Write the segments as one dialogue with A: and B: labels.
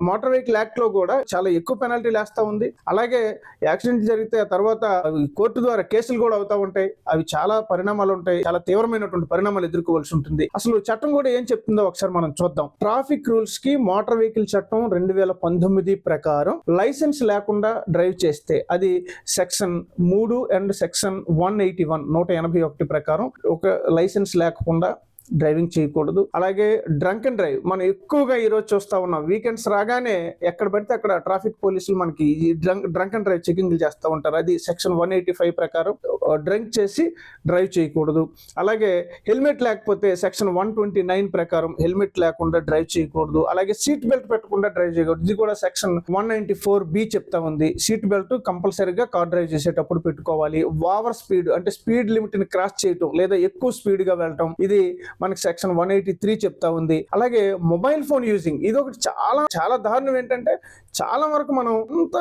A: Motor vehicle act లో కూడా చాలా ఎక్కువ పెనాల్టీలు వేస్తా ఉంది. అలాగే యాక్సిడెంట్ జరిగితే ఆ తర్వాత కోర్టు ద్వారా కేసులు కూడా అవుతా ఉంటాయి. అవి చాలా పరిణామాలు ఉంటాయి, చాలా తీవ్రమైనటువంటి పరిణామాలు ఎదుర్కోవాల్సి ఉంటుంది. అసలు చట్టం కూడా ఏం చెప్తుందో ఒకసారి మనం చూద్దాం. ట్రాఫిక్ రూల్స్ కి మోటార్ వెహికల్ చట్టం 2019 ప్రకారం లైసెన్స్ లేకుండా డ్రైవ్ చేస్తే అది సెక్షన్ 3 అండ్ సెక్షన్ 181 ప్రకారం ఒక లైసెన్స్ లేకుండా డ్రైవింగ్ చేయకూడదు. అలాగే డ్రంక్ అండ్ డ్రైవ్ మనం ఎక్కువగా ఈ రోజు చూస్తా ఉన్నాం. వీకెండ్స్ రాగానే ఎక్కడ పడితే అక్కడ ట్రాఫిక్ పోలీసులు మనకి డ్రంక్ అండ్ డ్రైవ్ చెకింగ్లు చేస్తూ ఉంటారు. అది సెక్షన్ 185 ప్రకారం డ్రింక్ చేసి డ్రైవ్ చేయకూడదు. అలాగే హెల్మెట్ లేకపోతే సెక్షన్ 129 ప్రకారం హెల్మెట్ లేకుండా డ్రైవ్ చేయకూడదు. అలాగే సీట్ బెల్ట్ పెట్టకుండా డ్రైవ్ చేయకూడదు. ఇది కూడా సెక్షన్ 194B చెప్తా ఉంది. సీట్ బెల్ట్ కంపల్సరీగా కార్ డ్రైవ్ చేసేటప్పుడు పెట్టుకోవాలి. ఓవర్ స్పీడ్ అంటే స్పీడ్ లిమిట్ ని క్రాస్ చేయటం లేదా ఎక్కువ స్పీడ్ గా వెళ్ళటం ఇది మనకి సెక్షన్ 183 చెప్తా ఉంది. అలాగే మొబైల్ ఫోన్ యూజింగ్ ఇది ఒకటి చాలా చాలా దారుణం. ఏంటంటే చాలా వరకు మనం ఇంత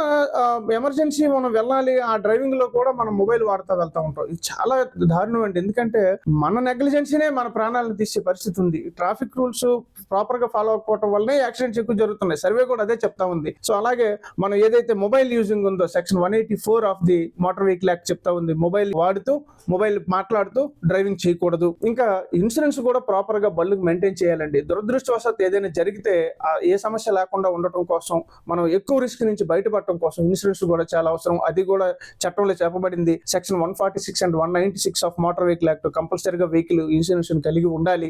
A: ఎమర్జెన్సీ మనం వెళ్ళాలి, ఆ డ్రైవింగ్ లో కూడా మనం మొబైల్ వాడుతూ వెళ్తా ఉంటాం. ఇది చాలా దారుణం అండి. ఎందుకంటే మన నెగ్లిజెన్సీనే మన ప్రాణాలను తీసే పరిస్థితి ఉంది. ట్రాఫిక్ రూల్స్ ప్రాపర్ గా ఫాలో అవ్వకపోవడం వల్లనే యాక్సిడెంట్స్ ఎక్కువ జరుగుతున్నాయి. సర్వే కూడా అదే చెప్తా ఉంది. సో అలాగే మనం ఏదైతే మొబైల్ యూజింగ్ ఉందో section 184 of the motor vehicle act చెప్తా ఉంది. మొబైల్ వాడుతూ మొబైల్ మాట్లాడుతూ డ్రైవింగ్ చేయకూడదు. ఇంకా ఇన్సూరెన్స్ కూడా ప్రాపర్ గా బళ్ళుకు మెయింటైన్ చేయాలండి. దురదృష్టవశాత్తు ఏదైనా జరిగితే ఏ సమస్య లేకుండా ఉండటం కోసం, మనం ఎక్కువ రిస్క్ నుంచి బయటపడటం కోసం ఇన్సూరెన్స్ కూడా చాలా అవసరం. అది కూడా చట్టంలో చెప్పబడింది. Section 146 and 196 of motor vehicle act కంపల్సరీగా వెహికల్ ఇన్సూరెన్స్ కలిగి ఉండాలి.